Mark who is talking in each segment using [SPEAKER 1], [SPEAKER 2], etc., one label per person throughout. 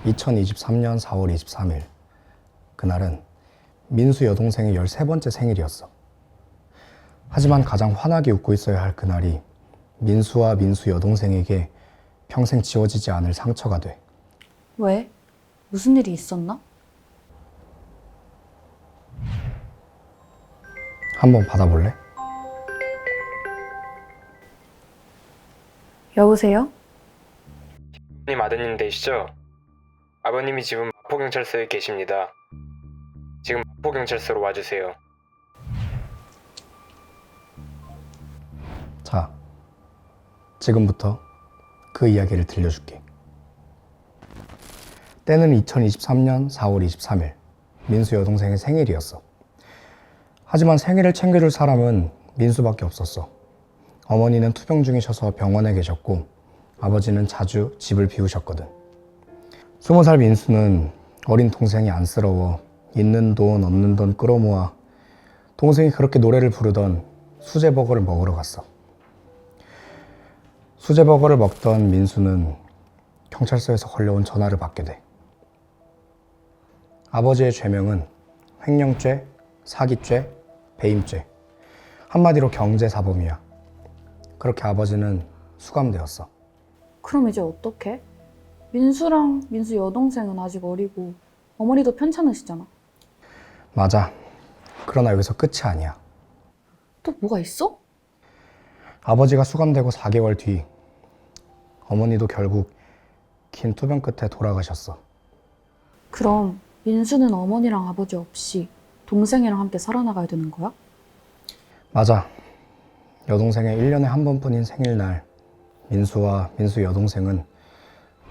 [SPEAKER 1] 2023년 4월 23일, 그날은 민수 여동생의 13번째 생일이었어. 하지만 가장 환하게 웃고 있어야 할 그날이 민수와 민수 여동생에게 평생 지워지지 않을 상처가 돼.
[SPEAKER 2] 왜? 무슨 일이 있었나?
[SPEAKER 1] 한번 받아볼래?
[SPEAKER 2] 여보세요?
[SPEAKER 3] 님 아드님 되시죠? 아버님이 지금 마포경찰서에 계십니다. 지금 마포경찰서로 와주세요.
[SPEAKER 1] 자, 지금부터 그 이야기를 들려줄게. 때는 2023년 4월 23일, 민수 여동생의 생일이었어. 하지만 생일을 챙겨줄 사람은 민수밖에 없었어. 어머니는 투병 중이셔서 병원에 계셨고 아버지는 자주 집을 비우셨거든. 20살 민수는 어린 동생이 안쓰러워 있는 돈 없는 돈 끌어모아 동생이 그렇게 노래를 부르던 수제버거를 먹으러 갔어. 수제버거를 먹던 민수는 경찰서에서 걸려온 전화를 받게 돼. 아버지의 죄명은 횡령죄, 사기죄, 배임죄, 한마디로 경제사범이야. 그렇게 아버지는 수감되었어.
[SPEAKER 2] 그럼 이제 어떡해? 민수랑 민수 여동생은 아직 어리고 어머니도 편찮으시잖아.
[SPEAKER 1] 맞아. 그러나 여기서 끝이 아니야.
[SPEAKER 2] 또 뭐가 있어?
[SPEAKER 1] 아버지가 수감되고 4개월 뒤 어머니도 결국 긴 투병 끝에 돌아가셨어.
[SPEAKER 2] 그럼 민수는 어머니랑 아버지 없이 동생이랑 함께 살아나가야 되는 거야?
[SPEAKER 1] 맞아. 여동생의 1년에 한 번뿐인 생일날 민수와 민수 여동생은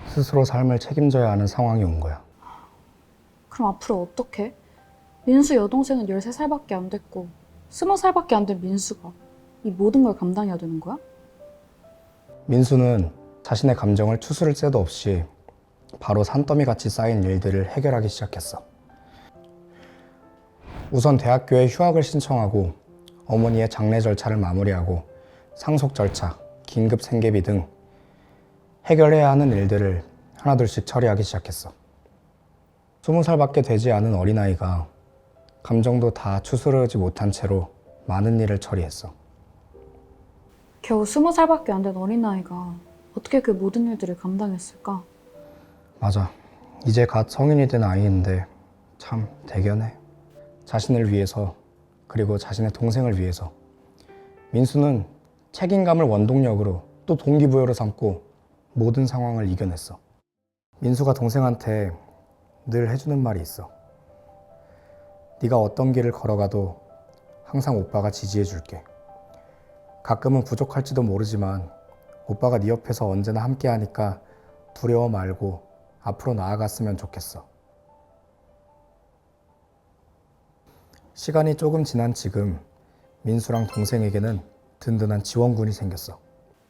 [SPEAKER 1] 스스로 삶을 책임져야 하는 상황이 온 거야.
[SPEAKER 2] 그럼 앞으로 어떡해? 민수 여동생은 13살밖에 안 됐고 20살밖에 안 된 민수가 이 모든 걸 감당해야 되는 거야?
[SPEAKER 1] 민수는 자신의 감정을 추스를 새도 없이 바로 산더미같이 쌓인 일들을 해결하기 시작했어. 우선 대학교에 휴학을 신청하고 어머니의 장례 절차를 마무리하고 상속 절차, 긴급 생계비 등 해결해야 하는 일들을 하나둘씩 처리하기 시작했어. 20살밖에 되지 않은 어린아이가 감정도 다 추스르지 못한 채로 많은 일을 처리했어.
[SPEAKER 2] 겨우 20살밖에 안 된 어린아이가 어떻게 그 모든 일들을 감당했을까?
[SPEAKER 1] 맞아. 이제 갓 성인이 된 아이인데 참 대견해. 자신을 위해서 그리고 자신의 동생을 위해서 민수는 책임감을 원동력으로 또 동기부여로 삼고 모든 상황을 이겨냈어. 민수가 동생한테 늘 해주는 말이 있어. 네가 어떤 길을 걸어가도 항상 오빠가 지지해줄게. 가끔은 부족할지도 모르지만 오빠가 네 옆에서 언제나 함께하니까 두려워 말고 앞으로 나아갔으면 좋겠어. 시간이 조금 지난 지금 민수랑 동생에게는 든든한 지원군이 생겼어.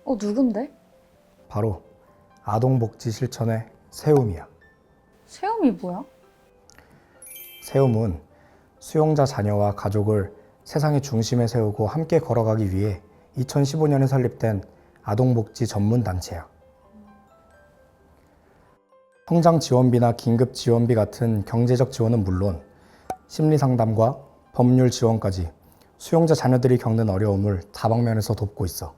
[SPEAKER 2] 누군데?
[SPEAKER 1] 바로 아동복지 실천의 세움이야.
[SPEAKER 2] 세움이 뭐야?
[SPEAKER 1] 세움은 수용자 자녀와 가족을 세상의 중심에 세우고 함께 걸어가기 위해 2015년에 설립된 아동복지 전문단체야. 성장 지원비나 긴급 지원비 같은 경제적 지원은 물론 심리상담과 법률 지원까지 수용자 자녀들이 겪는 어려움을 다방면에서 돕고 있어.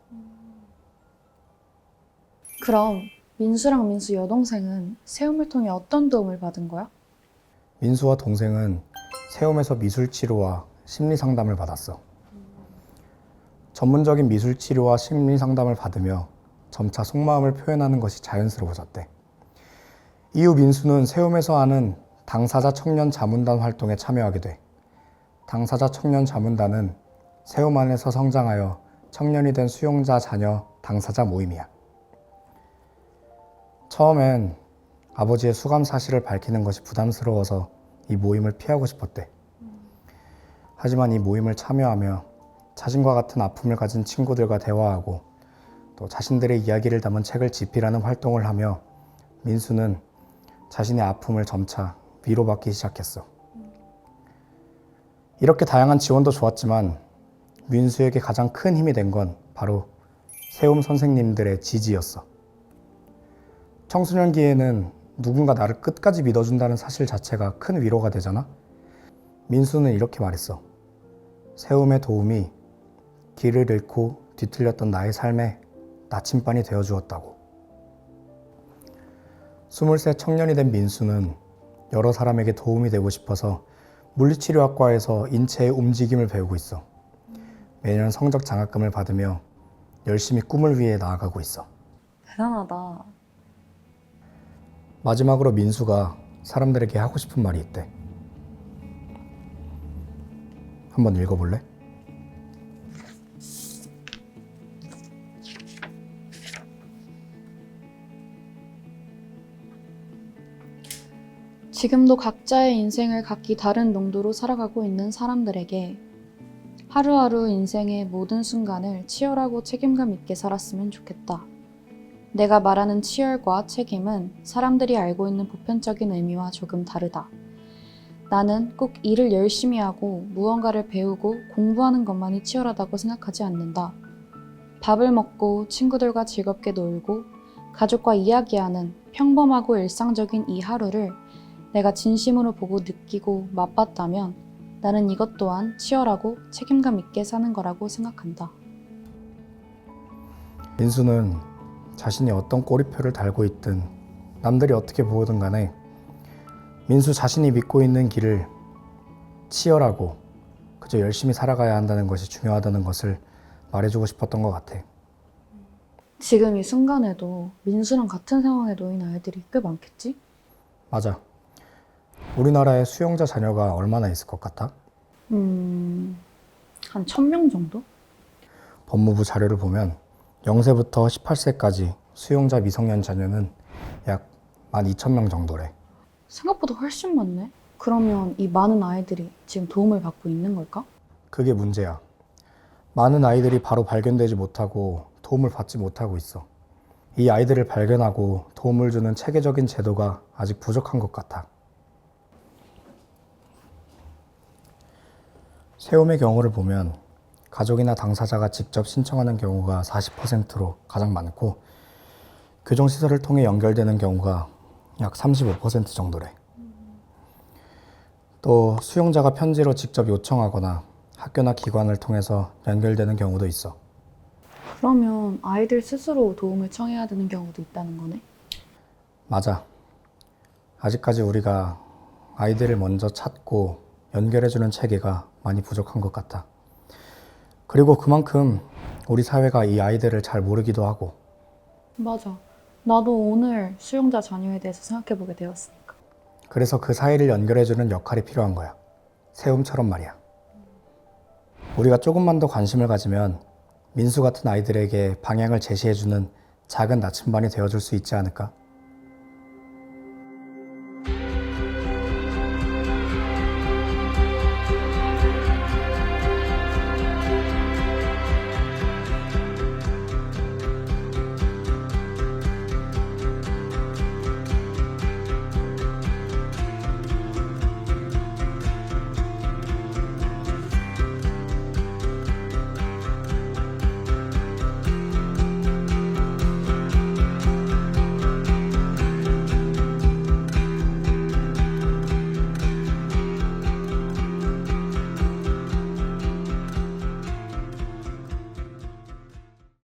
[SPEAKER 2] 그럼 민수랑 민수 여동생은 세움을 통해 어떤 도움을 받은 거야?
[SPEAKER 1] 민수와 동생은 세움에서 미술치료와 심리상담을 받았어. 전문적인 미술치료와 심리상담을 받으며 점차 속마음을 표현하는 것이 자연스러워졌대. 이후 민수는 세움에서 하는 당사자 청년 자문단 활동에 참여하게 돼. 당사자 청년 자문단은 세움 안에서 성장하여 청년이 된 수용자 자녀 당사자 모임이야. 처음엔 아버지의 수감 사실을 밝히는 것이 부담스러워서 이 모임을 피하고 싶었대. 하지만 이 모임을 참여하며 자신과 같은 아픔을 가진 친구들과 대화하고 또 자신들의 이야기를 담은 책을 집필하는 활동을 하며 민수는 자신의 아픔을 점차 위로받기 시작했어. 이렇게 다양한 지원도 좋았지만 민수에게 가장 큰 힘이 된 건 바로 세움 선생님들의 지지였어. 청소년기에는 누군가 나를 끝까지 믿어준다는 사실 자체가 큰 위로가 되잖아. 민수는 이렇게 말했어. 세움의 도움이 길을 잃고 뒤틀렸던 나의 삶에 나침반이 되어주었다고. 23 청년이 된 민수는 여러 사람에게 도움이 되고 싶어서 물리치료학과에서 인체의 움직임을 배우고 있어. 매년 성적 장학금을 받으며 열심히 꿈을 위해 나아가고 있어.
[SPEAKER 2] 대단하다.
[SPEAKER 1] 마지막으로 민수가 사람들에게 하고 싶은 말이 있대. 한번 읽어볼래?
[SPEAKER 2] 지금도 각자의 인생을 각기 다른 농도로 살아가고 있는 사람들에게 하루하루 인생의 모든 순간을 치열하고 책임감 있게 살았으면 좋겠다. 내가 말하는 치열과 책임은 사람들이 알고 있는 보편적인 의미와 조금 다르다. 나는 꼭 일을 열심히 하고 무언가를 배우고 공부하는 것만이 치열하다고 생각하지 않는다. 밥을 먹고 친구들과 즐겁게 놀고 가족과 이야기하는 평범하고 일상적인 이 하루를 내가 진심으로 보고 느끼고 맛봤다면 나는 이것 또한 치열하고 책임감 있게 사는 거라고 생각한다.
[SPEAKER 1] 민수는 자신이 어떤 꼬리표를 달고 있든 남들이 어떻게 보든 간에 민수 자신이 믿고 있는 길을 치열하고 그저 열심히 살아가야 한다는 것이 중요하다는 것을 말해주고 싶었던 것 같아.
[SPEAKER 2] 지금 이 순간에도 민수랑 같은 상황에 놓인 아이들이 꽤 많겠지?
[SPEAKER 1] 맞아. 우리나라에 수용자 자녀가 얼마나 있을 것 같아?
[SPEAKER 2] 한 1000명 정도?
[SPEAKER 1] 법무부 자료를 보면 0세부터 18세까지 수용자 미성년 자녀는 약 12,000명 정도래.
[SPEAKER 2] 생각보다 훨씬 많네. 그러면 이 많은 아이들이 지금 도움을 받고 있는 걸까?
[SPEAKER 1] 그게 문제야. 많은 아이들이 바로 발견되지 못하고 도움을 받지 못하고 있어. 이 아이들을 발견하고 도움을 주는 체계적인 제도가 아직 부족한 것 같아. 세움의 경우를 보면 가족이나 당사자가 직접 신청하는 경우가 40%로 가장 많고 교정시설을 통해 연결되는 경우가 약 35% 정도래. 또 수용자가 편지로 직접 요청하거나 학교나 기관을 통해서 연결되는 경우도 있어.
[SPEAKER 2] 그러면 아이들 스스로 도움을 청해야 되는 경우도 있다는 거네?
[SPEAKER 1] 맞아. 아직까지 우리가 아이들을 먼저 찾고 연결해주는 체계가 많이 부족한 것 같아. 그리고 그만큼 우리 사회가 이 아이들을 잘 모르기도 하고.
[SPEAKER 2] 맞아. 나도 오늘 수용자 자녀에 대해서 생각해보게 되었으니까.
[SPEAKER 1] 그래서 그 사이를 연결해주는 역할이 필요한 거야. 세움처럼 말이야. 우리가 조금만 더 관심을 가지면 민수 같은 아이들에게 방향을 제시해주는 작은 나침반이 되어줄 수 있지 않을까?